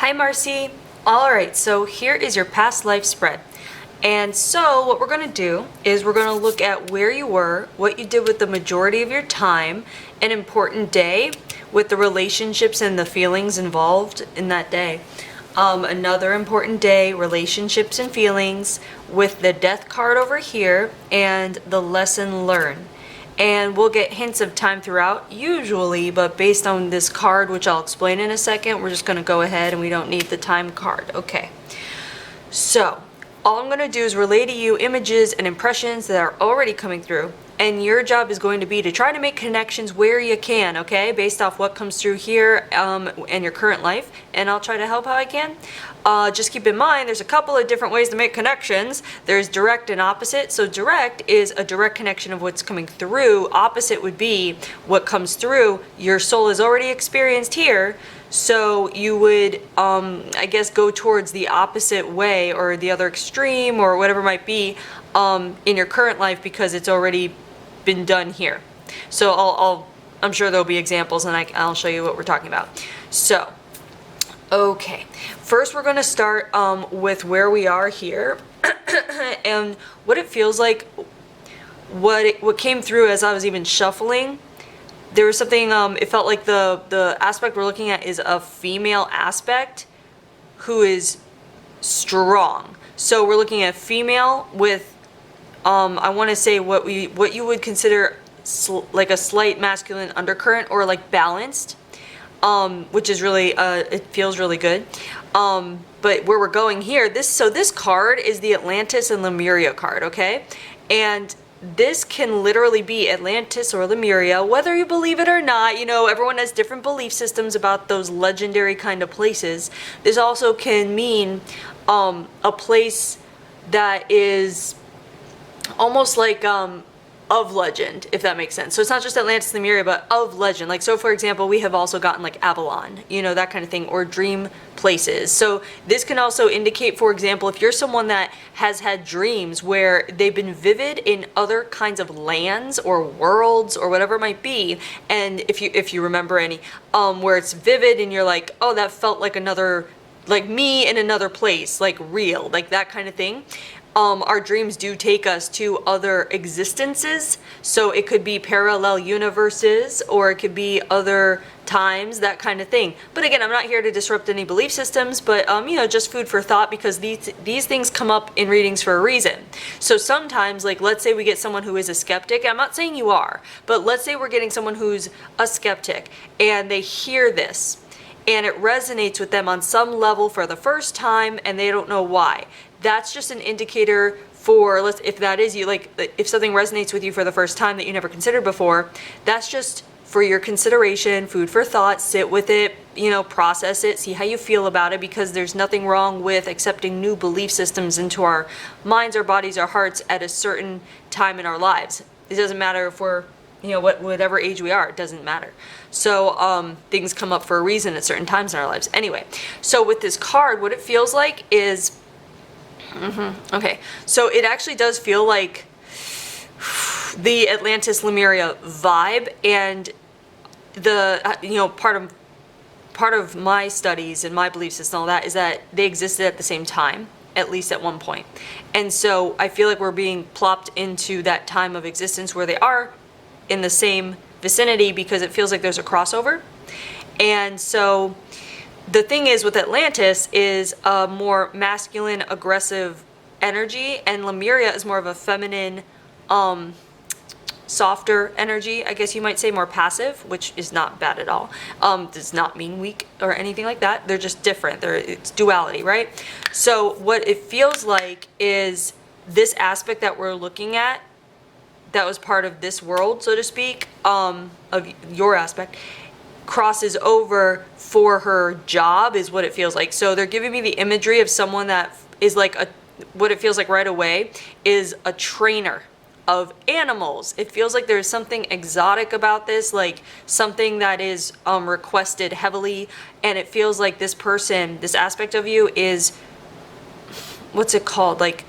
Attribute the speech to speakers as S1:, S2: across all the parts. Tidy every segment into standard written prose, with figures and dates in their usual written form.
S1: Hi Marcy. Alright, so here is your past life spread. And so what we're going to do is we're going to look at where you were, what you did with the majority of your time, an important day with the relationships and the feelings involved in that day. Another important day, relationships and feelings with the death card over here and the lesson learned. And we'll get hints of time throughout usually, but based on this card, which I'll explain in a second, we're just going to go ahead and we don't need the time card. Okay, so all I'm going to do is relay to you images and impressions that are already coming through, and your job is going to be to try to make connections where you can, okay, based off what comes through here and your current life, and I'll try to help how I can. Just keep in mind there's a couple of different ways to make connections. There's direct and opposite. So direct is a direct connection of what's coming through. Opposite would be what comes through your soul has already experienced here, so you would I guess go towards the opposite way or the other extreme or whatever it might be in your current life because it's already been done here. So I'm sure there'll be examples and I'll show you what we're talking about. So okay, first we're going to start with where we are here and what it feels like, what came through as I was even shuffling. There was something, it felt like the aspect we're looking at is a female aspect who is strong. So we're looking at female with, I want to say what you would consider like a slight masculine undercurrent or like balanced. Which is really, it feels really good. But where we're going here, this card is the Atlantis and Lemuria card, okay? And this can literally be Atlantis or Lemuria, whether you believe it or not. You know, everyone has different belief systems about those legendary kind of places. This also can mean a place that is almost like of legend, if that makes sense. So it's not just Atlantis and Lemuria, but of legend. Like, so for example, we have also gotten like Avalon, you know, that kind of thing, or dream places. So this can also indicate, for example, if you're someone that has had dreams where they've been vivid in other kinds of lands or worlds or whatever it might be, and if you remember any, where it's vivid and you're like, oh, that felt like another, like me in another place, like real, like that kind of thing. Our dreams do take us to other existences, so it could be parallel universes or it could be other times, that kind of thing. But again, I'm not here to disrupt any belief systems, but you know, just food for thought, because these things come up in readings for a reason. So sometimes, like, let's say we get someone who is a skeptic. I'm not saying you are, but let's say we're getting someone who's a skeptic and they hear this and it resonates with them on some level for the first time and they don't know why. That's just an indicator for, if that is you, like if something resonates with you for the first time that you never considered before, that's just for your consideration, food for thought. Sit with it, you know, process it, see how you feel about it, because there's nothing wrong with accepting new belief systems into our minds, our bodies, our hearts at a certain time in our lives. It doesn't matter if we're, you know, whatever age we are, it doesn't matter. So things come up for a reason at certain times in our lives. Anyway, so with this card, what it feels like is, okay, so it actually does feel like the Atlantis Lemuria vibe, and the you know, part of my studies and my belief system and all that is that they existed at the same time, at least at one point. And so I feel like we're being plopped into that time of existence where they are in the same vicinity, because it feels like there's a crossover. And so the thing is with Atlantis is a more masculine, aggressive energy, and Lemuria is more of a feminine, softer energy, I guess you might say, more passive, which is not bad at all. Does not mean weak or anything like that. They're just different. It's duality, right? So what it feels like is this aspect that we're looking at, that was part of this world, so to speak, of your aspect, crosses over for her job, is what it feels like. So they're giving me the imagery of someone that is like what it feels like right away is a trainer of animals. It feels like there's something exotic about this, like something that is requested heavily, and it feels like this person, this aspect of you is, what's it called, like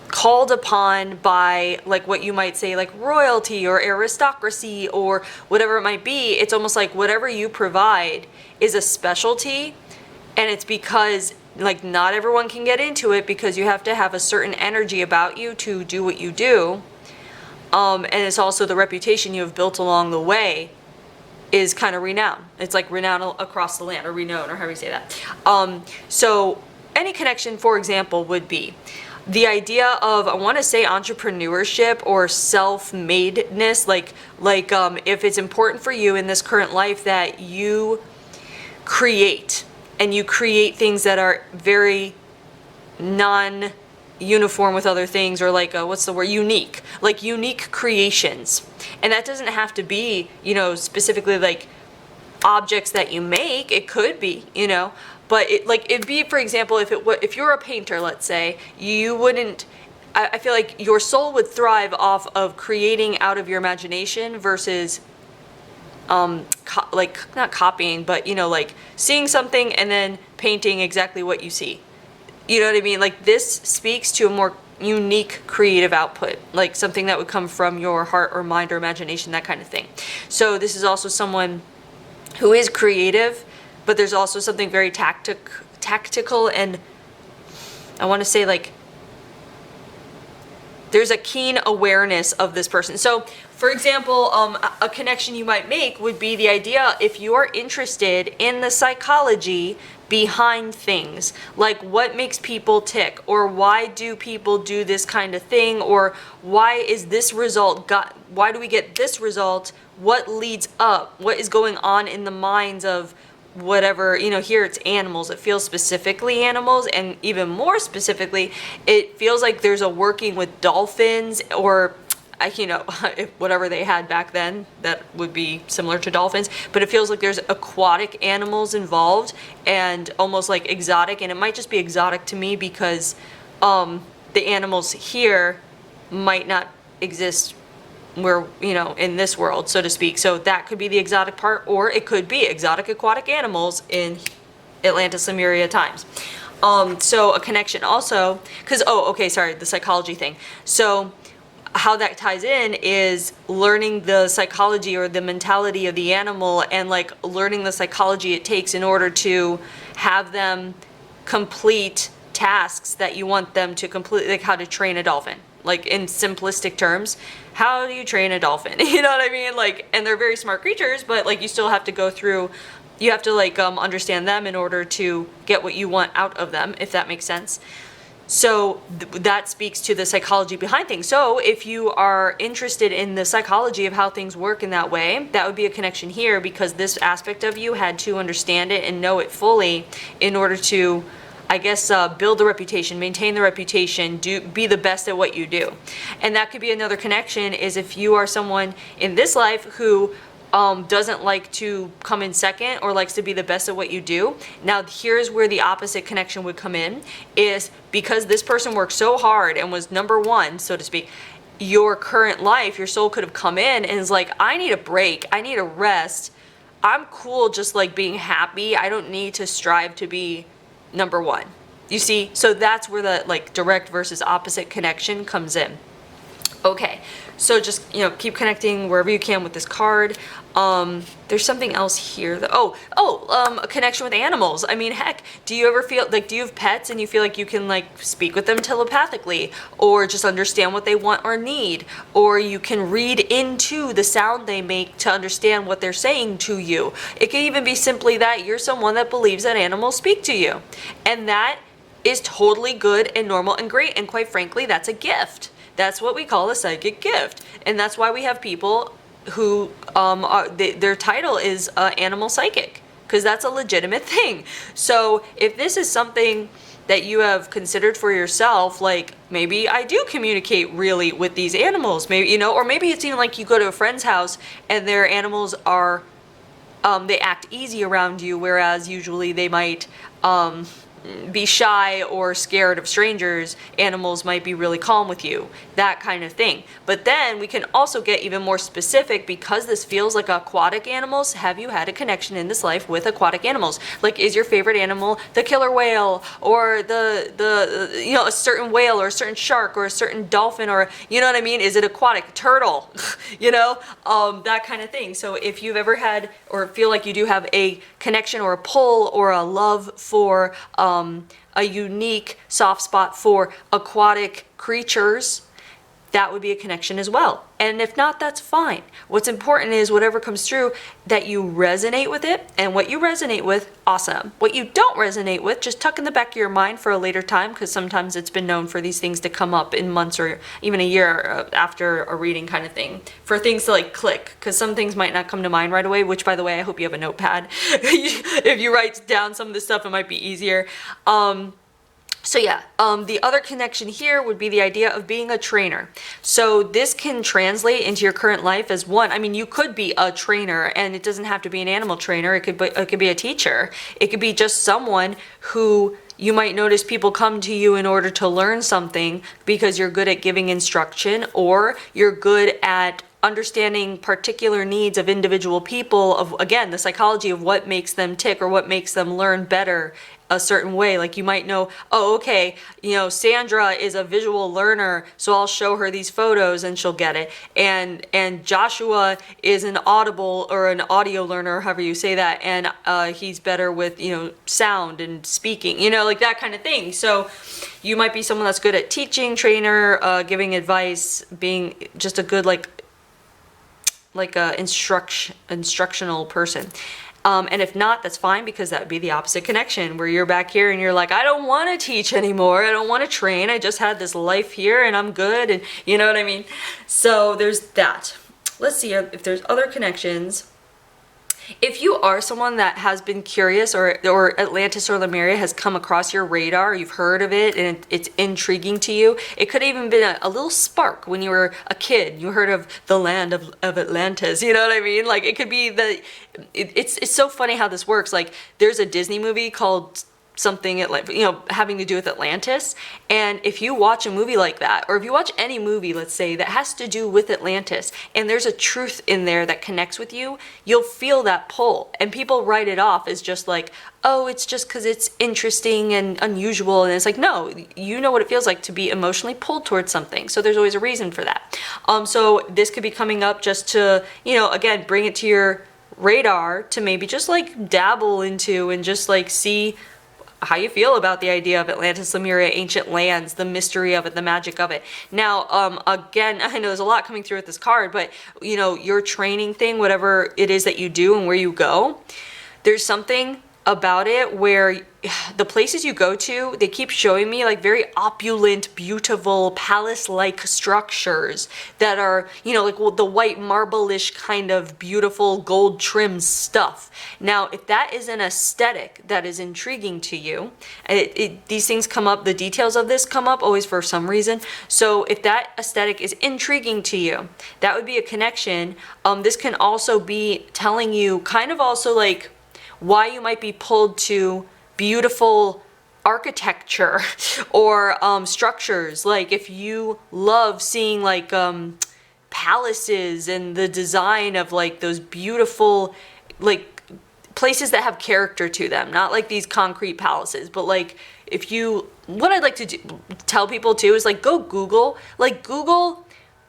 S1: called upon by, like, what you might say, like royalty or aristocracy or whatever it might be. It's almost like whatever you provide is a specialty, And it's because like not everyone can get into it because you have to have a certain energy about you to do what you do. And it's also the reputation you have built along the way is kind of renowned. It's like renowned across the land, or renowned, or however you say that. So any connection, for example, would be the idea of, I want to say, entrepreneurship or self-madeness, like if it's important for you in this current life that you create, and you create things that are very non-uniform with other things, or like, what's the word, unique, like unique creations. And that doesn't have to be, you know, specifically like objects that you make. It could be, you know, but it'd be, for example, if you're a painter, let's say, you wouldn't, I feel like your soul would thrive off of creating out of your imagination versus like not copying, but you know, like seeing something and then painting exactly what you see. You know what I mean? Like this speaks to a more unique creative output, like something that would come from your heart or mind or imagination, that kind of thing. So this is also someone who is creative, but there's also something very tactical, and I want to say like there's a keen awareness of this person. So for example, a connection you might make would be the idea, if you are interested in the psychology behind things, like what makes people tick, or why do people do this kind of thing, or why is this result why do we get this result, what leads up, what is going on in the minds of whatever, you know, here it's animals. It feels specifically animals, and even more specifically, it feels like there's a working with dolphins, or you know, whatever they had back then that would be similar to dolphins, but it feels like there's aquatic animals involved and almost like exotic, and it might just be exotic to me because the animals here might not exist where, you know, in this world, so to speak. So that could be the exotic part, or it could be exotic aquatic animals in Atlantis, Lemuria times. So a connection also, because, the psychology thing. So how that ties in is learning the psychology or the mentality of the animal, and like learning the psychology it takes in order to have them complete tasks that you want them to complete, like how to train a dolphin. Like in simplistic terms, how do you train a dolphin? You know what I mean? Like, and they're very smart creatures, but like you still have to go through, you have to like understand them in order to get what you want out of them, if that makes sense. So that speaks to the psychology behind things. So if you are interested in the psychology of how things work in that way, that would be a connection here, because this aspect of you had to understand it and know it fully in order to, I guess, build the reputation, maintain the reputation, be the best at what you do. And that could be another connection, is if you are someone in this life who doesn't like to come in second or likes to be the best at what you do. Now here's where the opposite connection would come in, is because this person worked so hard and was number one, so to speak, your current life, your soul could have come in and is like, I need a break, I need a rest, I'm cool just like being happy, I don't need to strive to be number one. You see? So that's where the like direct versus opposite connection comes in. Okay, so just, you know, keep connecting wherever you can with this card. There's something else here that, a connection with animals. I mean, heck, do you ever feel like, do you have pets and you feel like you can like speak with them telepathically, or just understand what they want or need, or you can read into the sound they make to understand what they're saying to you? It can even be simply that you're someone that believes that animals speak to you, and that is totally good and normal and great, and quite frankly, that's a gift. That's what we call a psychic gift, and that's why we have people who their title is animal psychic, because that's a legitimate thing. So if this is something that you have considered for yourself, like maybe I do communicate really with these animals, maybe, you know, or maybe it's even like you go to a friend's house and their animals are they act easy around you, whereas usually they might be shy or scared of strangers, animals might be really calm with you, that kind of thing. But then we can also get even more specific, because this feels like aquatic animals. Have you had a connection in this life with aquatic animals? Like, is your favorite animal the killer whale, or the you know, a certain whale, or a certain shark, or a certain dolphin, or, you know what I mean? Is it aquatic? Turtle, you know, that kind of thing. So if you've ever had or feel like you do have a connection or a pull or a love for a unique soft spot for aquatic creatures, that would be a connection as well. And if not, that's fine. What's important is whatever comes through, that you resonate with it, and what you resonate with, awesome. What you don't resonate with, just tuck in the back of your mind for a later time, because sometimes it's been known for these things to come up in months or even a year after a reading kind of thing, for things to like click, because some things might not come to mind right away, which, by the way, I hope you have a notepad. If you write down some of this stuff, it might be easier. So yeah, the other connection here would be the idea of being a trainer. So this can translate into your current life as one. I mean, you could be a trainer, and it doesn't have to be an animal trainer. It could be a teacher. It could be just someone who you might notice people come to you in order to learn something because you're good at giving instruction, or you're good at understanding particular needs of individual people, of, again, the psychology of what makes them tick or what makes them learn better a certain way. Like, you might know, oh, okay, you know, Sandra is a visual learner, so I'll show her these photos and she'll get it. And Joshua is an audible or an audio learner, however you say that, and he's better with, you know, sound and speaking, you know, like that kind of thing. So you might be someone that's good at teaching, trainer, giving advice, being just a good like a instructional person. And if not, that's fine, because that would be the opposite connection, where you're back here and you're like, I don't want to teach anymore. I don't want to train. I just had this life here and I'm good. And you know what I mean? So there's that. Let's see if there's other connections. If you are someone that has been curious, or Atlantis or Lemuria has come across your radar, you've heard of it and it's intriguing to you, it could have even been a little spark when you were a kid. You heard of the land of Atlantis, you know what I mean? Like, it could be that it's so funny how this works. Like, there's a Disney movie called something, you know, having to do with Atlantis, and if you watch a movie like that, or if you watch any movie, let's say, that has to do with Atlantis, and there's a truth in there that connects with you, you'll feel that pull. And people write it off as just like, oh, it's just because it's interesting and unusual, and it's like, no, you know what it feels like to be emotionally pulled towards something, so there's always a reason for that. So this could be coming up just to, you know, again, bring it to your radar, to maybe just like dabble into and just like see how you feel about the idea of Atlantis, Lemuria, ancient lands, the mystery of it, the magic of it. Now, again, I know there's a lot coming through with this card, but, you know, your training thing, whatever it is that you do and where you go, there's something about it where the places you go to, they keep showing me like very opulent, beautiful, palace-like structures that are, you know, like the white marble-ish kind of beautiful gold trim stuff. Now, if that is an aesthetic that is intriguing to you, these things come up, the details of this come up always for some reason. So if that aesthetic is intriguing to you, that would be a connection. This can also be telling you kind of also like why you might be pulled to beautiful architecture or structures. Like, if you love seeing like palaces and the design of like those beautiful like places that have character to them, not like these concrete palaces, but like, if you, what I'd like to tell people too is like, go Google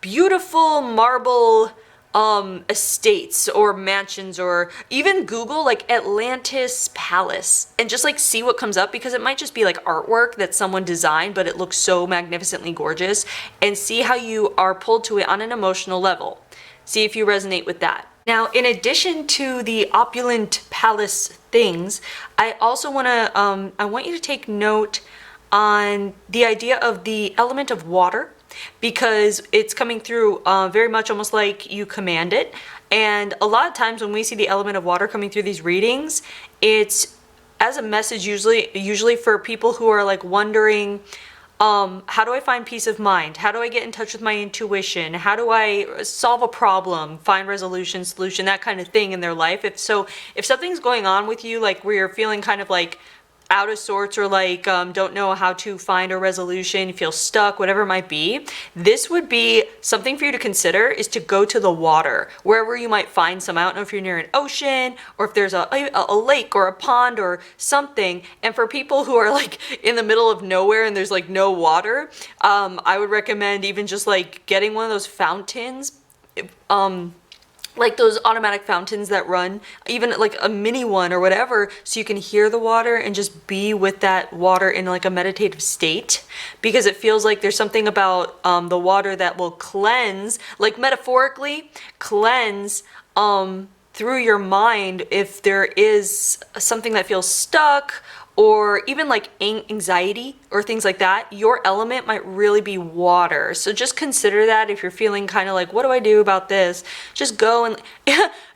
S1: beautiful marble estates or mansions, or even Google like Atlantis Palace, and just like see what comes up, because it might just be like artwork that someone designed, but it looks so magnificently gorgeous, and see how you are pulled to it on an emotional level. See if you resonate with that. Now, in addition to the opulent palace things, I also want to, I want you to take note on the idea of the element of water, because it's coming through very much almost like you command it. And a lot of times when we see the element of water coming through these readings, it's as a message usually for people who are like wondering, how do I find peace of mind? How do I get in touch with my intuition? How do I solve a problem, find resolution, solution, that kind of thing in their life? If something's going on with you, like where you're feeling kind of like out of sorts or like don't know how to find a resolution, you feel stuck, whatever it might be, this would be something for you to consider, is to go to the water, wherever you might find some. I don't know if you're near an ocean or if there's a lake or a pond or something. And for people who are like in the middle of nowhere and there's like no water, I would recommend even just like getting one of those fountains, like those automatic fountains that run, even like a mini one or whatever, so you can hear the water and just be with that water in like a meditative state, because it feels like there's something about the water that will cleanse, like metaphorically cleanse through your mind if there is something that feels stuck, or even like anxiety or things like that. Your element might really be water. So just consider that if you're feeling kind of like, what do I do about this? Just go and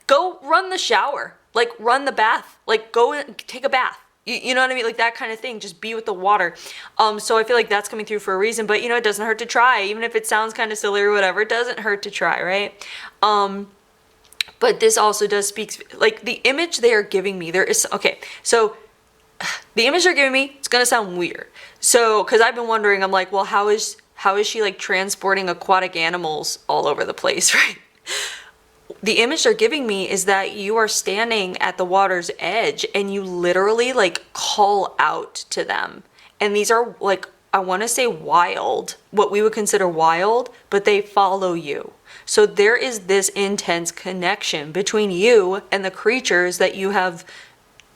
S1: go run the shower, like run the bath, like go and take a bath. You know what I mean? Like that kind of thing. Just be with the water. So I feel like that's coming through for a reason, but you know, it doesn't hurt to try. Even if it sounds kind of silly or whatever, it doesn't hurt to try, right? But this also does speak, like the image they are giving me, there is, okay, so the image they're giving me, it's gonna sound weird. So, because I've been wondering, I'm like, well, how is she like transporting aquatic animals all over the place, right? The image they're giving me is that you are standing at the water's edge and you literally like call out to them. And these are like, I want to say wild, what we would consider wild, but they follow you. So there is this intense connection between you and the creatures that you have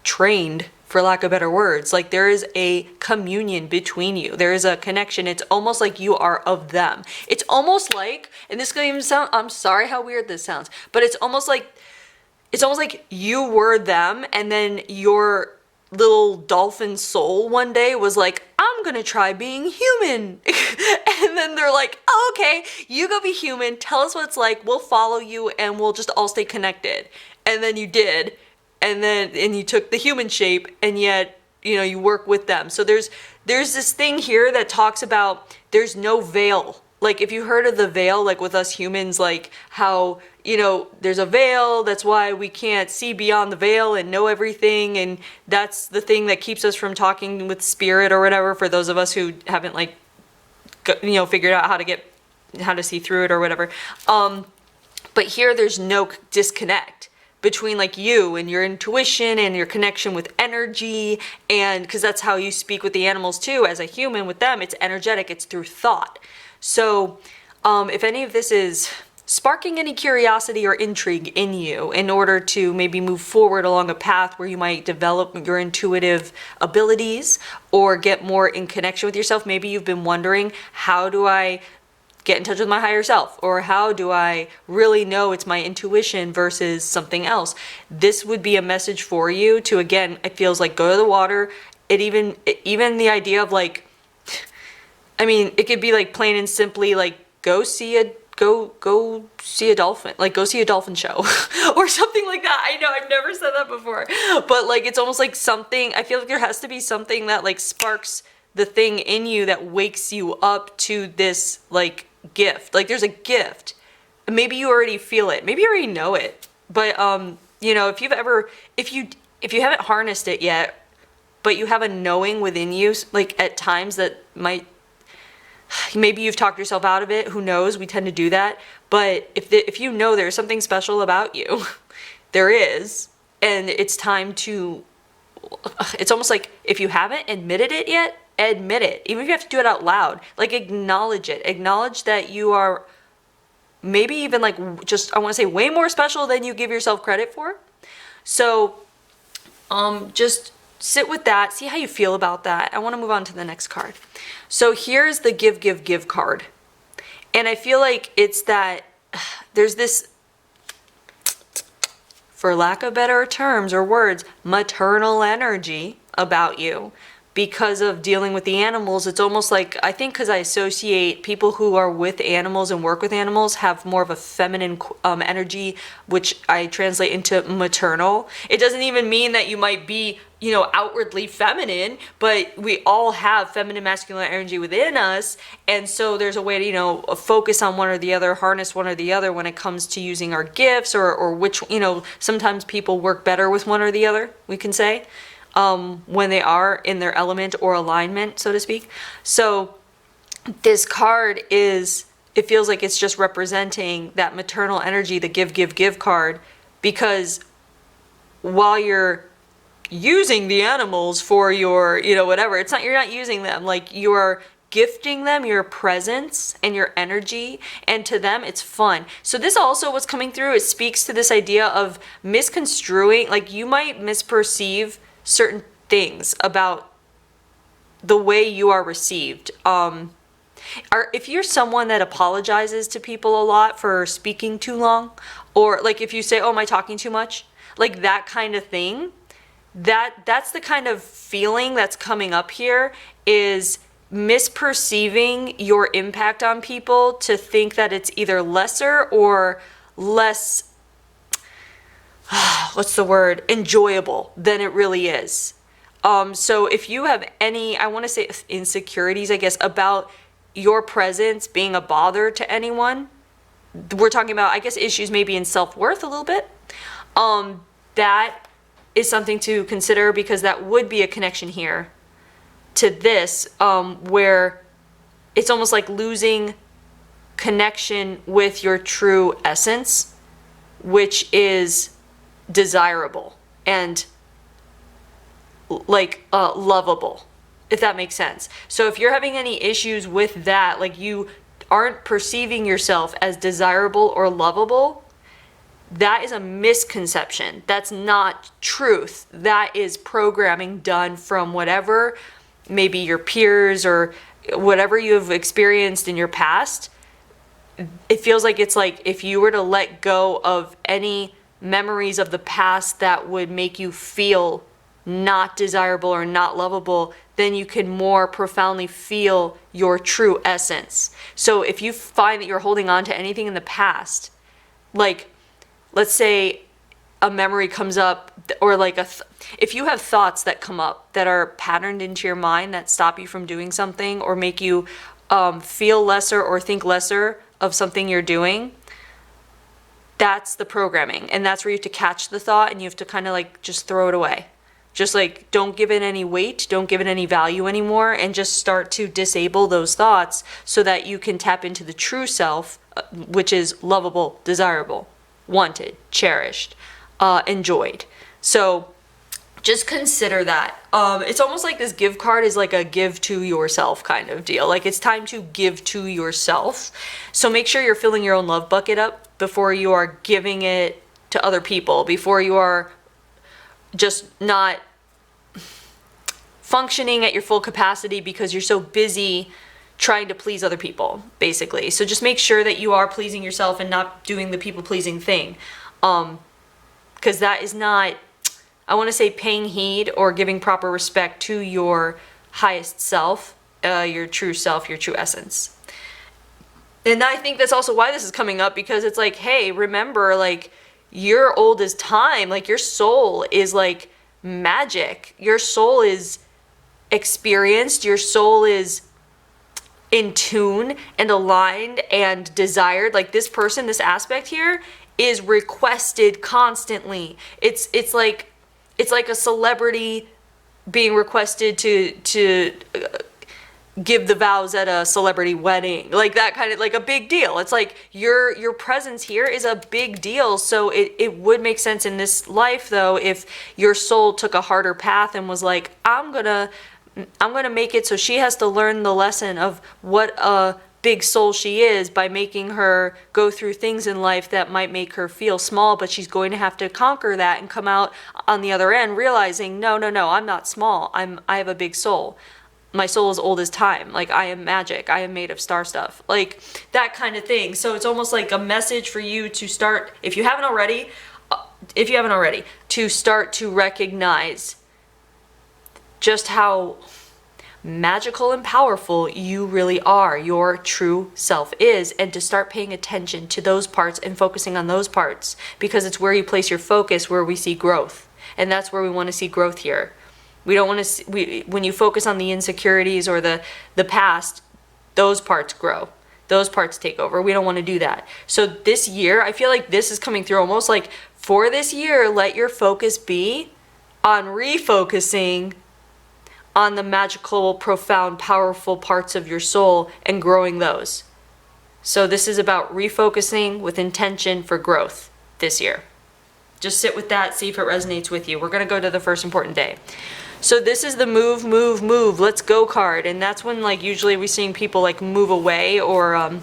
S1: trained, for lack of better words. Like there is a communion between you. There is a connection. It's almost like you are of them. It's almost like, and this could even sound, I'm sorry how weird this sounds, but it's almost like you were them, and then your little dolphin soul one day was like, I'm gonna try being human. And then they're like, oh, okay, you go be human, tell us what it's like, we'll follow you and we'll just all stay connected. And then you did. And you took the human shape, and yet, you know, you work with them. So there's this thing here that talks about there's no veil. Like if you heard of the veil, like with us humans, like how, you know, there's a veil, that's why we can't see beyond the veil and know everything, and that's the thing that keeps us from talking with spirit or whatever, for those of us who haven't like, you know, figured out how to see through it or whatever. But here there's no disconnect between like you and your intuition and your connection with energy, and because that's how you speak with the animals too as a human. With them, it's energetic, it's through thought. So if any of this is sparking any curiosity or intrigue in you in order to maybe move forward along a path where you might develop your intuitive abilities or get more in connection with yourself, maybe you've been wondering, how do I get in touch with my higher self, or how do I really know it's my intuition versus something else? This would be a message for you to, again, it feels like go to the water. Even the idea of like, I mean, it could be like plain and simply like go see a dolphin, like go see a dolphin show or something like that. I know I've never said that before, but like it's almost like something, I feel like there has to be something that like sparks the thing in you that wakes you up to this like gift. Like there's a gift. Maybe you already feel it. Maybe you already know it. But you know, if you haven't harnessed it yet, but you have a knowing within you, like at times that might, maybe you've talked yourself out of it, who knows, we tend to do that. But if you know there's something special about you, there is, and it's time to, it's almost like if you haven't admitted it yet, admit it. Even if you have to do it out loud, like acknowledge it. Acknowledge that you are maybe even like just, I want to say way more special than you give yourself credit for. So just sit with that, see how you feel about that. I want to move on to the next card. So here's the give card. And I feel like it's that there's this, for lack of better terms or words, maternal energy about you. Because of dealing with the animals, it's almost like, I think because I associate people who are with animals and work with animals have more of a feminine energy, which I translate into maternal. It doesn't even mean that you might be, you know, outwardly feminine, but we all have feminine, masculine energy within us. And so there's a way to, you know, focus on one or the other, harness one or the other when it comes to using our gifts, or which, you know, sometimes people work better with one or the other, we can say. when they are in their element or alignment, so to speak. So this card is, it feels like it's just representing that maternal energy, the give card, because while you're using the animals for your, whatever, it's not, you're not using them, like you're gifting them your presence and your energy, and to them it's fun. So this also, what's coming through, it speaks to this idea of misconstruing, like you might misperceive certain things about the way you are received. If you're someone that apologizes to people a lot for speaking too long, or like if you say, oh, am I talking too much? Like that kind of thing, that's the kind of feeling that's coming up here, is misperceiving your impact on people to think that it's either lesser or less, what's the word, enjoyable than it really is. So if you have any, I want to say insecurities, I guess, about your presence being a bother to anyone, we're talking about, I guess, issues maybe in self-worth a little bit, that is something to consider, because that would be a connection here to this, where it's almost like losing connection with your true essence, which is desirable and like lovable, if that makes sense. So if you're having any issues with that, like you aren't perceiving yourself as desirable or lovable, that is a misconception. That's not truth. That is programming done from whatever, maybe your peers or whatever you have experienced in your past. It feels like it's like if you were to let go of any memories of the past that would make you feel not desirable or not lovable, then you can more profoundly feel your true essence. So if you find that you're holding on to anything in the past, like let's say a memory comes up, or like if you have thoughts that come up that are patterned into your mind that stop you from doing something or make you feel lesser or think lesser of something you're doing, that's the programming. And that's where you have to catch the thought, and you have to kind of like just throw it away. Just like don't give it any weight, don't give it any value anymore, and just start to disable those thoughts so that you can tap into the true self, which is lovable, desirable, wanted, cherished, enjoyed. So just consider that. It's almost like this give card is like a give to yourself kind of deal. Like it's time to give to yourself. So make sure you're filling your own love bucket up before you are giving it to other people, before you are just not functioning at your full capacity because you're so busy trying to please other people, basically. So just make sure that you are pleasing yourself and not doing the people-pleasing thing. Because that is not, I want to say, paying heed or giving proper respect to your highest self, your true self, your true essence. And I think that's also why this is coming up, because it's like, hey, remember, like, you're old as time. Like, your soul is like magic. Your soul is experienced. Your soul is in tune and aligned and desired. Like this person, this aspect here is requested constantly. It's like a celebrity being requested to give the vows at a celebrity wedding, like that kind of, like a big deal. It's like your presence here is a big deal. So it would make sense in this life, though, if your soul took a harder path and was like, I'm gonna make it so she has to learn the lesson of what a big soul she is by making her go through things in life that might make her feel small, but she's going to have to conquer that and come out on the other end realizing, no, I'm not small. I have a big soul. My soul is old as time. Like, I am magic. I am made of star stuff. Like, that kind of thing. So it's almost like a message for you to start, if you haven't already, to start to recognize just how magical and powerful you really are, your true self is, and to start paying attention to those parts and focusing on those parts, because it's where you place your focus, where we see growth. And that's where we want to see growth here. We don't want to see, when you focus on the insecurities or the past, those parts grow. Those parts take over. We don't want to do that. So this year, I feel like this is coming through almost like, for this year, let your focus be on refocusing on the magical, profound, powerful parts of your soul and growing those. So this is about refocusing with intention for growth this year. Just sit with that, see if it resonates with you. We're going to go to the first important day. So this is the move, move, move, let's go card. And that's when, like, usually we're seeing people like move away, or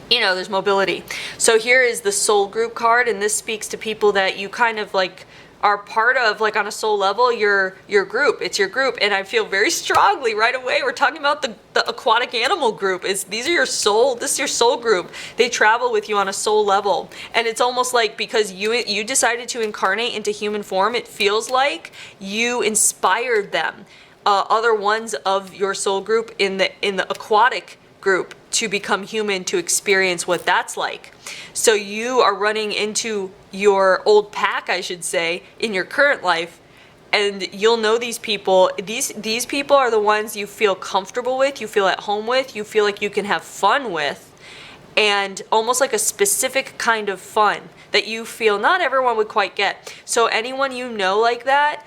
S1: you know, there's mobility. So here is the soul group card, and this speaks to people that you kind of like are part of, like on a soul level, your group. It's your group. And I feel very strongly right away, we're talking about the aquatic animal group. These are your soul, this is your soul group. They travel with you on a soul level. And it's almost like, because you decided to incarnate into human form, it feels like you inspired them, other ones of your soul group in the aquatic group, to become human, to experience what that's like. So you are running into your old pack, I should say, in your current life, and you'll know these people. These people are the ones you feel comfortable with, you feel at home with, you feel like you can have fun with, and almost like a specific kind of fun that you feel not everyone would quite get. So anyone you know like that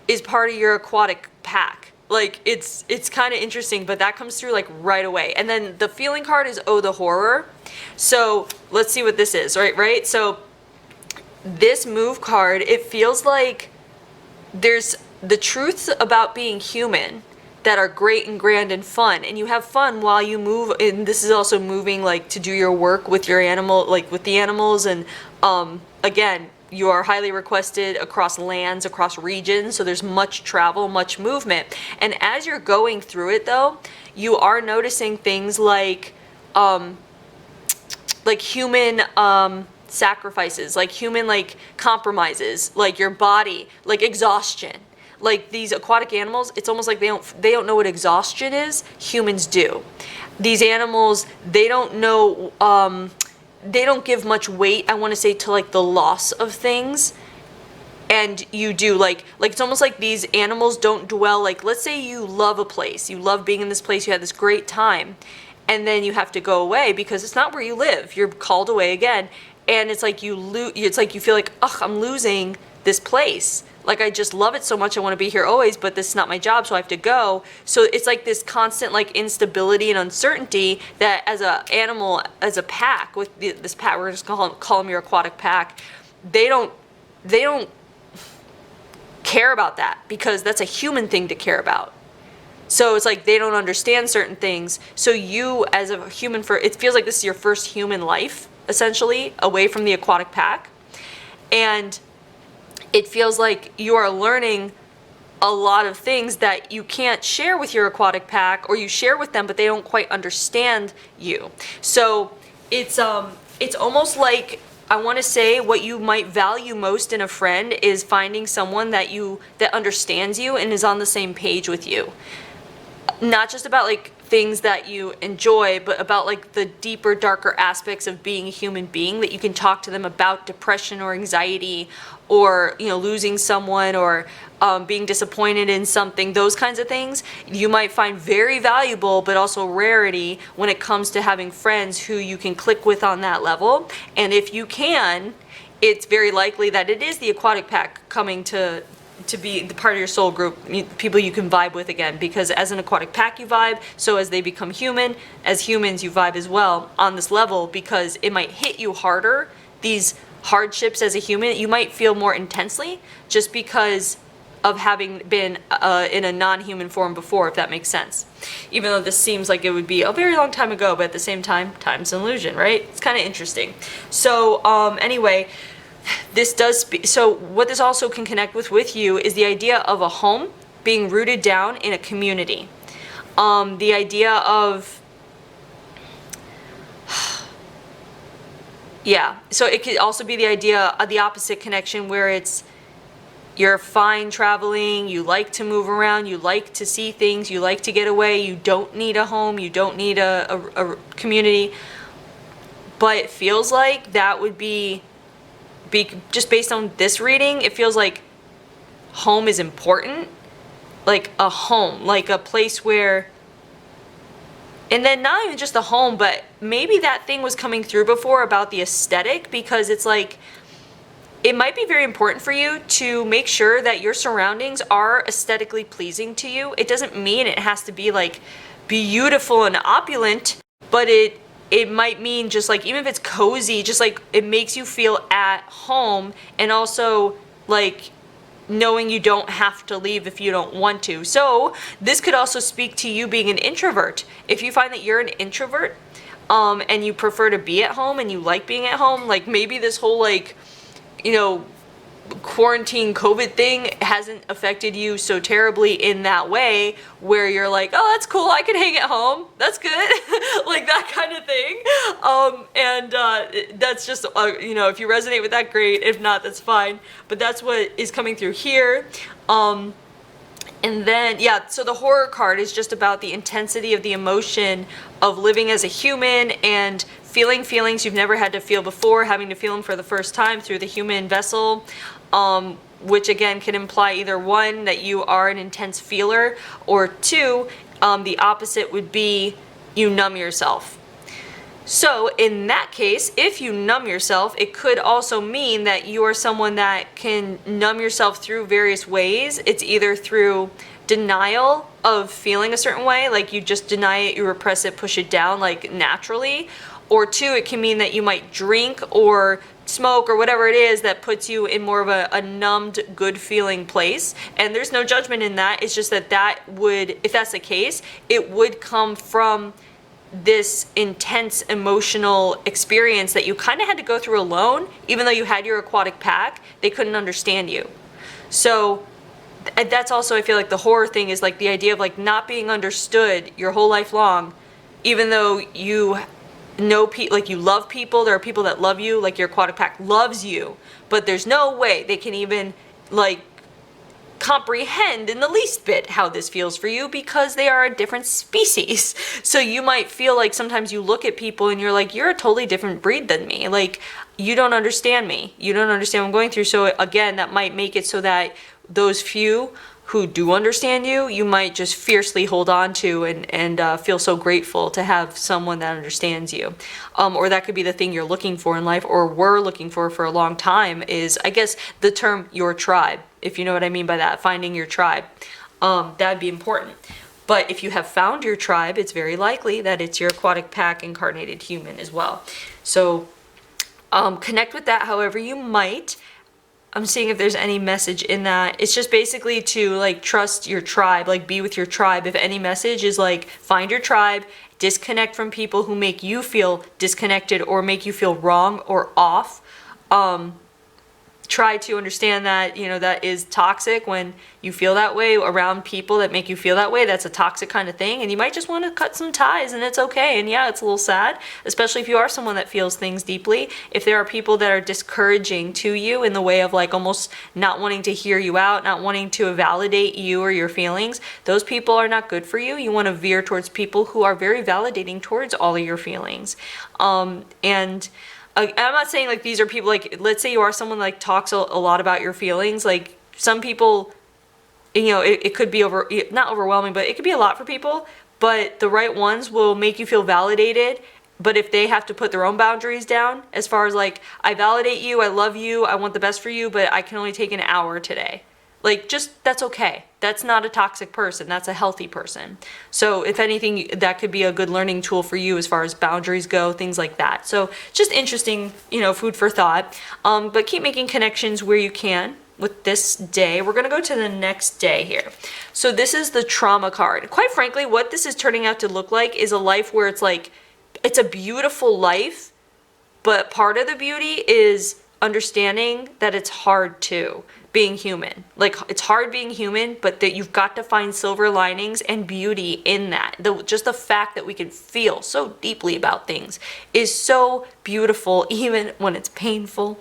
S1: is part of your aquatic pack. Like, it's kind of interesting, but that comes through like right away. And then the feeling card is, oh, the horror. So let's see what this is, right? So this move card, it feels like there's the truths about being human that are great and grand and fun, and you have fun while you move. And this is also moving like to do your work with your animal, like with the animals. And again, you are highly requested across lands, across regions, so there's much travel, much movement. And as you're going through it though, you are noticing things like human sacrifices, like human like compromises, like your body, like exhaustion. Like these aquatic animals, it's almost like they don't know what exhaustion is. Humans do. These animals, they don't know, they don't give much weight, I want to say, to like the loss of things. And you do, like it's almost like these animals don't dwell, like let's say you love a place, you love being in this place, you had this great time, and then you have to go away because it's not where you live, you're called away again, and it's like it's like you feel like, ugh, I'm losing this place. Like, I just love it so much, I want to be here always, but this is not my job, so I have to go. So it's like this constant like instability and uncertainty that as a animal, as a pack, with this pack, we're just call them your aquatic pack, they don't care about that, because that's a human thing to care about. So it's like they don't understand certain things. So you as a human, it feels like this is your first human life, essentially, away from the aquatic pack. And it feels like you are learning a lot of things that you can't share with your aquatic pack, or you share with them, but they don't quite understand you. So it's almost like, I want to say, what you might value most in a friend is finding someone that understands you and is on the same page with you. Not just about like things that you enjoy, but about like the deeper, darker aspects of being a human being, that you can talk to them about depression or anxiety, or, you know, losing someone, or being disappointed in something. Those kinds of things you might find very valuable, but also rarity when it comes to having friends who you can click with on that level. And if you can, it's very likely that it is the aquatic pack coming to be the part of your soul group, people you can vibe with again, because as an aquatic pack you vibe, so as they become human, as humans you vibe as well on this level, because it might hit you harder. These hardships as a human, you might feel more intensely just because of having been in a non-human form before, if that makes sense. Even though this seems like it would be a very long time ago, but at the same time, time's an illusion, right? It's kind of interesting. So anyway, this does so what this also can connect with you is the idea of a home being rooted down in a community. The idea of, yeah, so it could also be the idea of the opposite connection, where it's you're fine traveling, you like to move around, you like to see things, you like to get away, you don't need a home, you don't need a community. But it feels like that would be just based on this reading, it feels like home is important. Like a home, like a place where, and then not even just a home, but maybe that thing was coming through before about the aesthetic, because it's like, it might be very important for you to make sure that your surroundings are aesthetically pleasing to you. It doesn't mean it has to be like beautiful and opulent, but it might mean just like, even if it's cozy, just like it makes you feel at home, and also like knowing you don't have to leave if you don't want to. So this could also speak to you being an introvert. If you find that you're an introvert, and you prefer to be at home and you like being at home, like maybe this whole like, you know, quarantine COVID thing hasn't affected you so terribly in that way, where you're like, oh, that's cool, I can hang at home, that's good, like that kind of thing. That's just, you know, if you resonate with that, great. If not, that's fine. But that's what is coming through here. And then, yeah, so the horror card is just about the intensity of the emotion of living as a human and feeling feelings you've never had to feel before, having to feel them for the first time through the human vessel, which again can imply either one, that you are an intense feeler, or two, the opposite would be you numb yourself. So in that case, if you numb yourself, it could also mean that you are someone that can numb yourself through various ways. It's either through denial of feeling a certain way, like you just deny it, you repress it, push it down like naturally, or two, it can mean that you might drink or smoke or whatever it is that puts you in more of a numbed, good feeling place. And there's no judgment in that. It's just that that would, if that's the case, it would come from this intense emotional experience that you kind of had to go through alone. Even though you had your aquatic pack, they couldn't understand you. So that's also, I feel like the horror thing is like the idea of like not being understood your whole life long, even though you know like you love people, there are people that love you, like your aquatic pack loves you, but there's no way they can even like comprehend in the least bit how this feels for you, because they are a different species. So you might feel like sometimes you look at people and you're like, you're a totally different breed than me, like you don't understand me, you don't understand what I'm going through. So again, that might make it so that those few who do understand you, you might just fiercely hold on to and feel so grateful to have someone that understands you. Or that could be the thing you're looking for in life, or were looking for a long time, is, I guess, the term your tribe, if you know what I mean by that, finding your tribe. That'd be important. But if you have found your tribe, it's very likely that it's your aquatic pack incarnated human as well. So connect with that however you might. I'm seeing if there's any message in that. It's just basically to like trust your tribe, like be with your tribe. If any message is like find your tribe, disconnect from people who make you feel disconnected or make you feel wrong or off. Try to understand that, you know, that is toxic when you feel that way around people that make you feel that way. That's a toxic kind of thing, and you might just want to cut some ties, and it's okay. And yeah, it's a little sad, especially if you are someone that feels things deeply. If there are people that are discouraging to you in the way of like almost not wanting to hear you out, not wanting to validate you or your feelings, those people are not good for you. You want to veer towards people who are very validating towards all of your feelings. I'm not saying like these are people, like let's say you are someone like talks a lot about your feelings, like some people, you know, it could be not overwhelming, but it could be a lot for people, but the right ones will make you feel validated. But if they have to put their own boundaries down, as far as like, I validate you, I love you, I want the best for you, but I can only take an hour today. Like, just, that's okay. That's not a toxic person. That's a healthy person. So if anything, that could be a good learning tool for you as far as boundaries go, things like that. So just interesting, you know, food for thought. But keep making connections where you can with this day. We're going to go to the next day here. So this is the trauma card. Quite frankly, what this is turning out to look like is a life where it's like, it's a beautiful life, but part of the beauty is understanding that it's hard too, being human. Like, it's hard being human, but that you've got to find silver linings and beauty in that. Just the fact that we can feel so deeply about things is so beautiful, even when it's painful.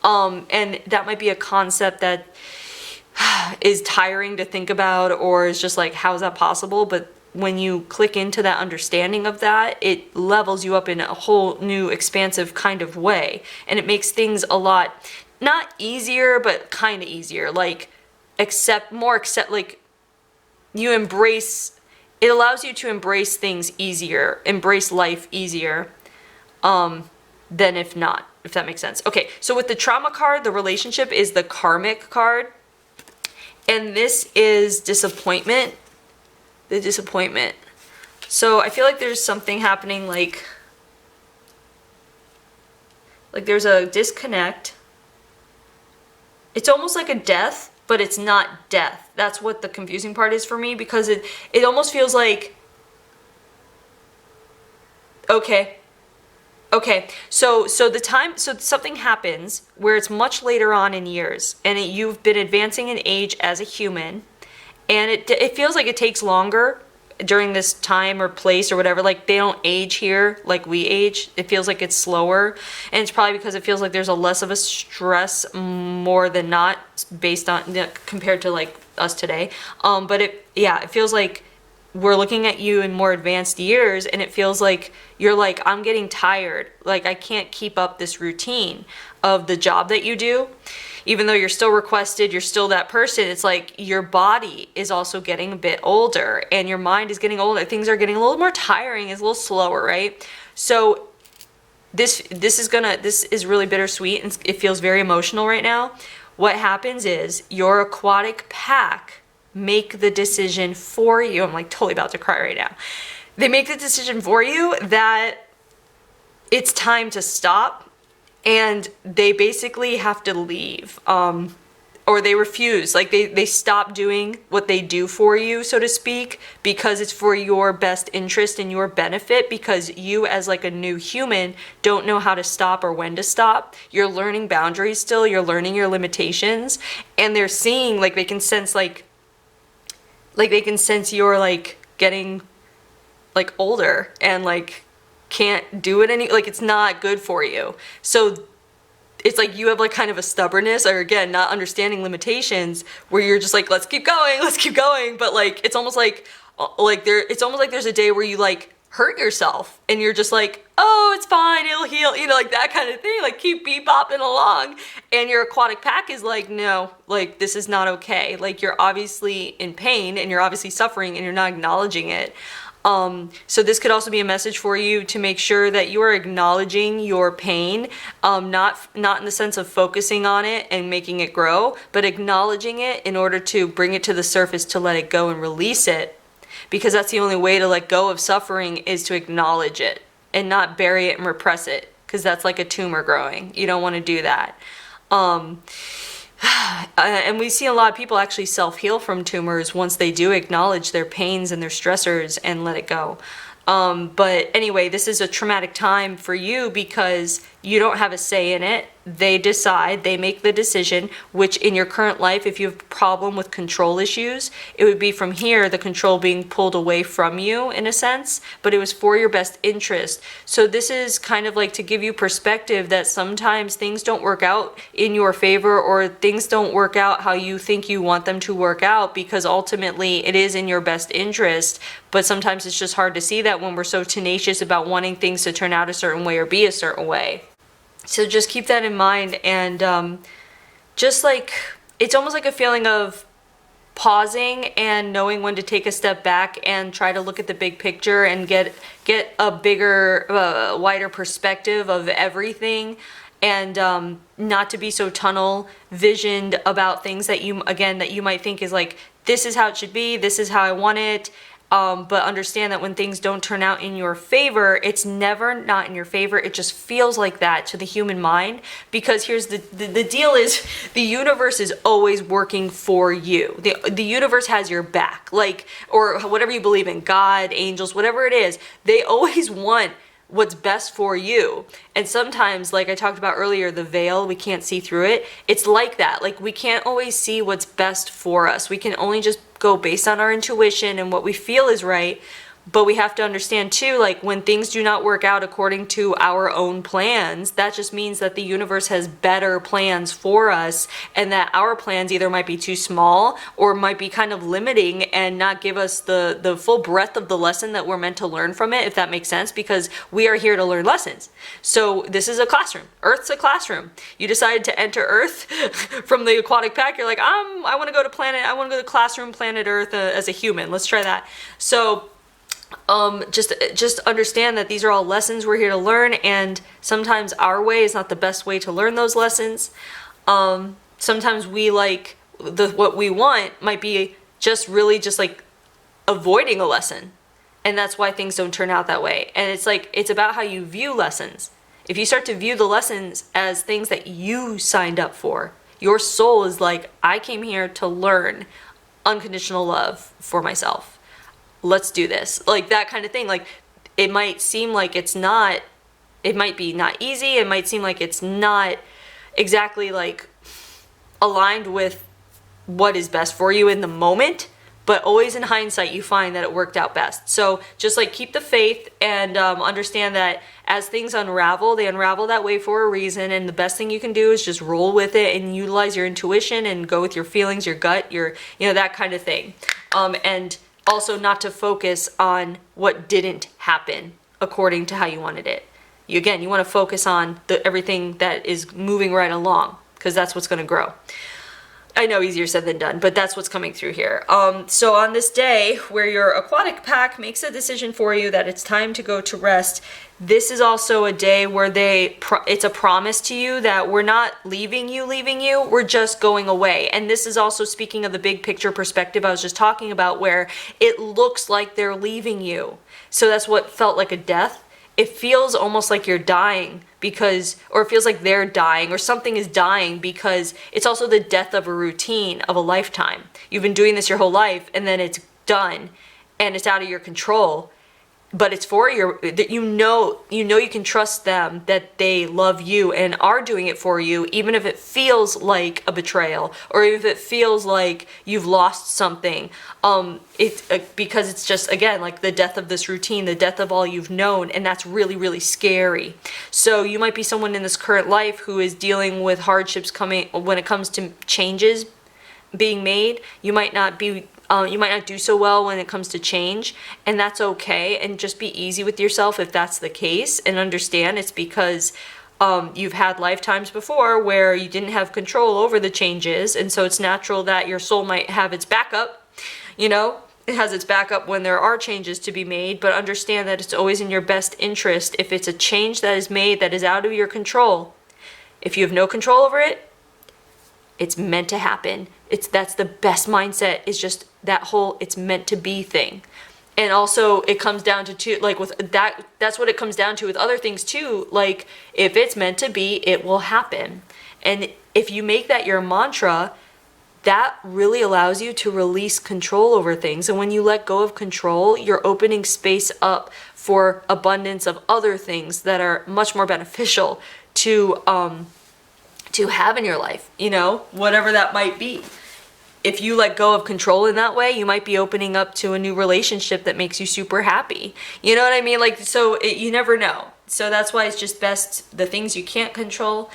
S1: And that might be a concept that is tiring to think about, or is just like, how is that possible? But when you click into that understanding of that, it levels you up in a whole new expansive kind of way. And it makes things a lot, not easier, but kind of easier. Like, like you embrace, it allows you to embrace things easier, embrace life easier, than if not. if that makes sense. Okay, so with the trauma card, the relationship is the karmic card. And this is disappointment. The disappointment. So I feel like there's something happening, like there's a disconnect. It's almost like a death, but it's not death. That's what the confusing part is for me, because it almost feels like, okay, so something happens where it's much later on in years, and you've been advancing in age as a human, and it feels like it takes longer during this time or place or whatever. Like, they don't age here like we age. It feels like it's slower, and it's probably because it feels like there's a less of a stress more than not, based on, compared to like us today. But it feels like we're looking at you in more advanced years, and it feels like you're like, I'm getting tired. Like, I can't keep up this routine of the job that you do. Even though you're still requested, you're still that person. It's like your body is also getting a bit older, and your mind is getting older. Things are getting a little more tiring. It's a little slower, right? So this is really bittersweet, and it feels very emotional right now. What happens is your aquatic pack make the decision for you. I'm like totally about to cry right now. They make the decision for you that it's time to stop, and they basically have to leave, or they refuse. Like, they stop doing what they do for you, so to speak, because it's for your best interest and your benefit, because you, as like a new human, don't know how to stop or when to stop. You're learning boundaries still, you're learning your limitations, and they're seeing, like, they can sense they can sense you're like getting like older, and like can't do it like it's not good for you. So it's like you have like kind of a stubbornness, or again, not understanding limitations, where you're just like, let's keep going. But like, it's almost like there's a day where you like hurt yourself, and you're just like, oh, it's fine, it'll heal, like that kind of thing, like keep bebopping along. And your aquatic pack is like, no, like this is not okay. Like, you're obviously in pain, and you're obviously suffering, and you're not acknowledging it. So this could also be a message for you to make sure that you are acknowledging your pain, not in the sense of focusing on it and making it grow, but acknowledging it in order to bring it to the surface, to let it go and release it. Because that's the only way to let go of suffering, is to acknowledge it and not bury it and repress it, because that's like a tumor growing. You don't want to do that. And we see a lot of people actually self-heal from tumors once they do acknowledge their pains and their stressors and let it go. But anyway, this is a traumatic time for you, because you don't have a say in it. They decide, they make the decision, which in your current life, if you have a problem with control issues, it would be from here, the control being pulled away from you in a sense, but it was for your best interest. So this is kind of like to give you perspective that sometimes things don't work out in your favor, or things don't work out how you think you want them to work out, because ultimately it is in your best interest. But sometimes it's just hard to see that when we're so tenacious about wanting things to turn out a certain way or be a certain way. So just keep that in mind, and just like, it's almost like a feeling of pausing and knowing when to take a step back and try to look at the big picture and get a bigger, wider perspective of everything, and not to be so tunnel visioned about things that you might think is like, this is how it should be, this is how I want it. But understand that when things don't turn out in your favor, it's never not in your favor. It just feels like that to the human mind, because here's the deal is, the universe is always working for you. The universe has your back, like, or whatever you believe in, God, angels, whatever it is, they always want what's best for you. And sometimes, like I talked about earlier, the veil, we can't see through it. It's like that. Like, we can't always see what's best for us. We can only just go based on our intuition and what we feel is right. But we have to understand too, like, when things do not work out according to our own plans, that just means that the universe has better plans for us, and that our plans either might be too small or might be kind of limiting and not give us the full breadth of the lesson that we're meant to learn from it, if that makes sense, because we are here to learn lessons. So this is a classroom. Earth's a classroom. You decided to enter Earth from the aquatic pack. You're like, I want to go to classroom planet Earth as a human. Let's try that. So just understand that these are all lessons we're here to learn, and sometimes our way is not the best way to learn those lessons. Sometimes we like what we want might be just really just like avoiding a lesson, and that's why things don't turn out that way. And it's like, it's about how you view lessons. If you start to view the lessons as things that you signed up for, your soul is like, I came here to learn unconditional love for myself. Let's do this. Like that kind of thing. Like it might seem like it's not, it might be not easy. It might seem like it's not exactly like aligned with what is best for you in the moment, but always in hindsight you find that it worked out best. So just like keep the faith and understand that as things unravel, they unravel that way for a reason, and the best thing you can do is just roll with it and utilize your intuition and go with your feelings, your gut, your, you know, that kind of thing. And also not to focus on what didn't happen according to how you wanted it. You want to focus on everything that is moving right along, because that's what's going to grow. I know, easier said than done, but that's what's coming through here. So on this day where your aquatic pack makes a decision for you that it's time to go to rest, this is also a day where it's a promise to you that we're not leaving you, we're just going away. And this is also speaking of the big picture perspective I was just talking about, where it looks like they're leaving you. So that's what felt like a death. It feels almost like you're dying or it feels like they're dying, or something is dying, because it's also the death of a routine of a lifetime. You've been doing this your whole life, and then it's done and it's out of your control. But it's for you know you can trust them, that they love you and are doing it for you, even if it feels like a betrayal, or even if it feels like you've lost something. Because it's just, again, like the death of this routine, the death of all you've known, and that's really, really scary. So you might be someone in this current life who is dealing with hardships coming when it comes to changes being made. You might not do so well when it comes to change, and that's okay. And just be easy with yourself if that's the case, and understand it's because you've had lifetimes before where you didn't have control over the changes, and so it's natural that your soul might have its backup. You know, it has its backup when there are changes to be made, but understand that it's always in your best interest. If it's a change that is made that is out of your control, if you have no control over it, it's meant to happen. That's the best mindset, is just that whole it's meant to be thing. And also it comes down to like with that's what it comes down to with other things too. Like if it's meant to be, it will happen. And if you make that your mantra, that really allows you to release control over things. And when you let go of control, you're opening space up for abundance of other things that are much more beneficial to have in your life, you know, whatever that might be. If you let go of control in that way, you might be opening up to a new relationship that makes you super happy. You know what I mean? Like, so you never know. So that's why it's just best, the things you can't control,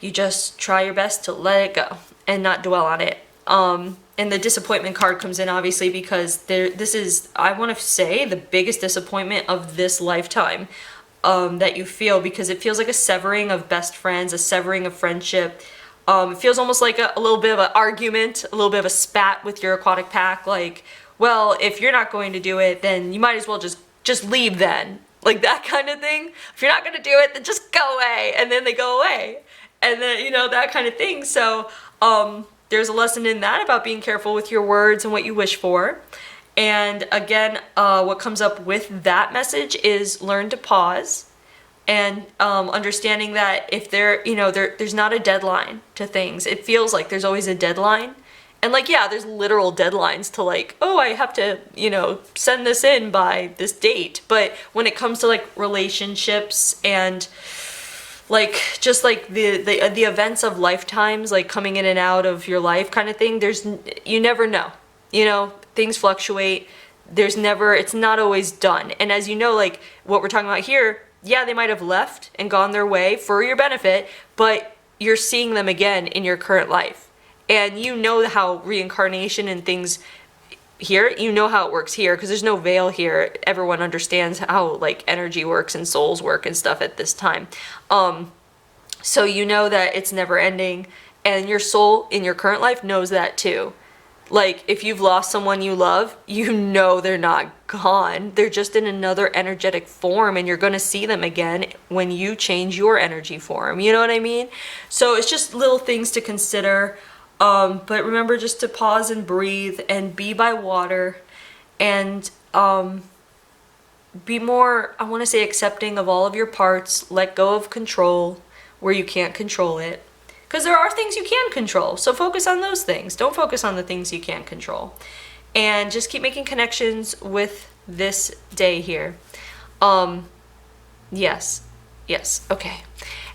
S1: you just try your best to let it go and not dwell on it. And the disappointment card comes in obviously because this is, I want to say, the biggest disappointment of this lifetime. That you feel, because it feels like a severing of best friends, a severing of friendship. It feels almost like a little bit of an argument, a little bit of a spat with your aquatic pack. Like, well, if you're not going to do it, then you might as well just leave then. Like that kind of thing. If you're not going to do it, then just go away. And then they go away. And then, you know, that kind of thing. So there's a lesson in that about being careful with your words and what you wish for. And again, what comes up with that message is learn to pause, and understanding that if there's not a deadline to things. It feels like there's always a deadline. And like, yeah, there's literal deadlines to like, oh, I have to, send this in by this date. But when it comes to like relationships and like just like the events of lifetimes, like coming in and out of your life kind of thing, you never know. Things fluctuate. It's not always done. And as you know, like what we're talking about here, yeah, they might have left and gone their way for your benefit, but you're seeing them again in your current life. And you know how reincarnation and things here, you know how it works here, because there's no veil here. Everyone understands how like energy works and souls work and stuff at this time. So you know that it's never ending, and your soul in your current life knows that too. Like, if you've lost someone you love, you know they're not gone. They're just in another energetic form, and you're going to see them again when you change your energy form. You know what I mean? So it's just little things to consider. But remember just to pause and breathe and be by water and be more, I want to say, accepting of all of your parts. Let go of control where you can't control it. Because there are things you can control, so focus on those things. Don't focus on the things you can't control. And just keep making connections with this day here. Yes, okay.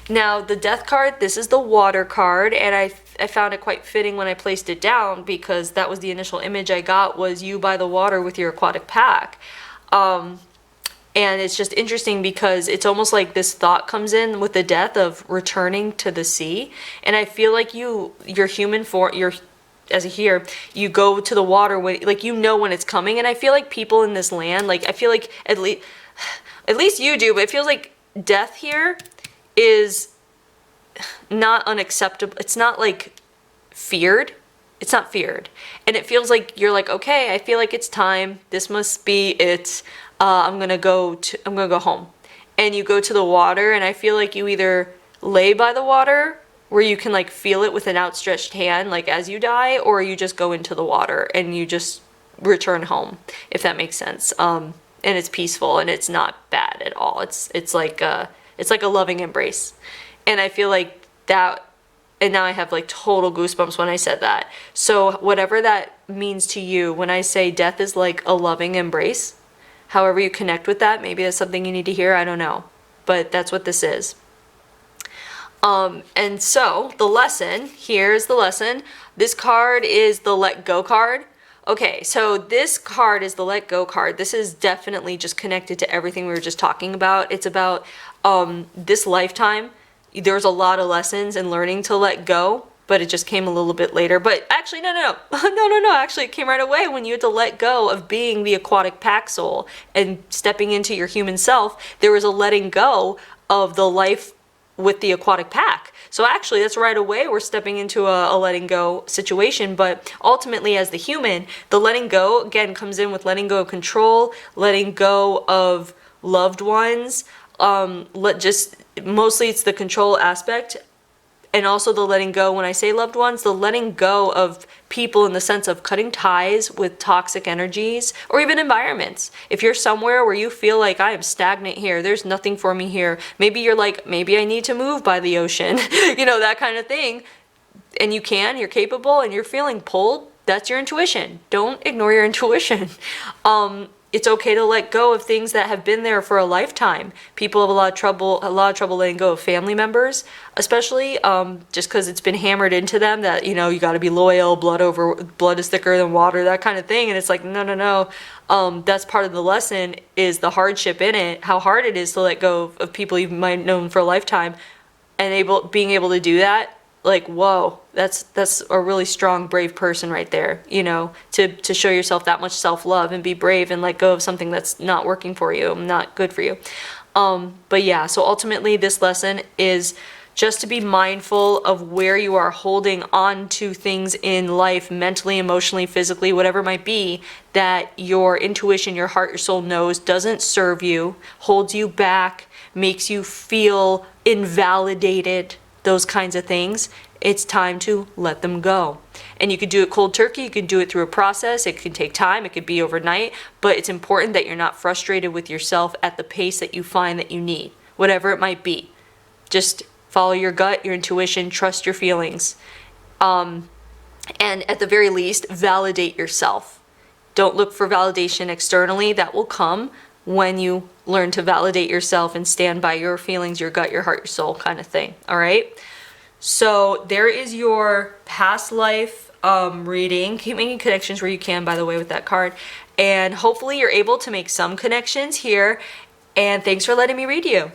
S1: Now, the death card, this is the water card, and I found it quite fitting when I placed it down because that was the initial image I got, was you by the water with your aquatic pack. And it's just interesting because it's almost like this thought comes in with the death of returning to the sea. And I feel like your human form, as a here, you go to the water when, like, you know when it's coming. And I feel like people in this land, like, I feel like at least you do, but it feels like death here is not unacceptable. It's not like feared. It's not feared. And it feels like you're like, okay, I feel like it's time. This must be it. I'm gonna go home. And you go to the water, and I feel like you either lay by the water where you can like feel it with an outstretched hand, like as you die, or you just go into the water and you just return home, if that makes sense. And it's peaceful and it's not bad at all. It's like a loving embrace. And I feel like that, and now I have like total goosebumps when I said that. So whatever that means to you, when I say death is like a loving embrace, however you connect with that, maybe that's something you need to hear, I don't know. But that's what this is. And so the lesson, here's the lesson. This card is the let go card. Okay, so this card is the let go card. This is definitely just connected to everything we were just talking about. It's about this lifetime. There's a lot of lessons and learning to let go, but it just came a little bit later. But actually, no. Actually, it came right away when you had to let go of being the aquatic pack soul and stepping into your human self. There was a letting go of the life with the aquatic pack. So actually, that's right away we're stepping into a letting go situation. But ultimately, as the human, the letting go, again, comes in with letting go of control, letting go of loved ones. Mostly it's the control aspect. And also the letting go, when I say loved ones, the letting go of people in the sense of cutting ties with toxic energies or even environments. If you're somewhere where you feel like I am stagnant here, there's nothing for me here. Maybe you're like, maybe I need to move by the ocean, you know, that kind of thing. And you're capable and you're feeling pulled. That's your intuition. Don't ignore your intuition. It's okay to let go of things that have been there for a lifetime. People have a lot of trouble letting go of family members, especially just because it's been hammered into them that, you know, you got to be loyal, blood is thicker than water, that kind of thing. And it's like, no. That's part of the lesson, is the hardship in it, how hard it is to let go of people you might have known for a lifetime, and being able to do that. Like, whoa, that's a really strong, brave person right there, you know, to show yourself that much self-love and be brave and let go of something that's not working for you, not good for you. But yeah, so ultimately this lesson is just to be mindful of where you are holding on to things in life, mentally, emotionally, physically, whatever it might be, that your intuition, your heart, your soul knows doesn't serve you, holds you back, makes you feel invalidated, those kinds of things. It's time to let them go. And you could do it cold turkey, you could do it through a process, it can take time, it could be overnight, but it's important that you're not frustrated with yourself at the pace that you find that you need, whatever it might be. Just follow your gut, your intuition, trust your feelings. And at the very least, validate yourself. Don't look for validation externally. That will come when you learn to validate yourself and stand by your feelings, your gut, your heart, your soul kind of thing. All right. So there is your past life reading. Keep making connections where you can, by the way, with that card. And hopefully you're able to make some connections here. And thanks for letting me read you.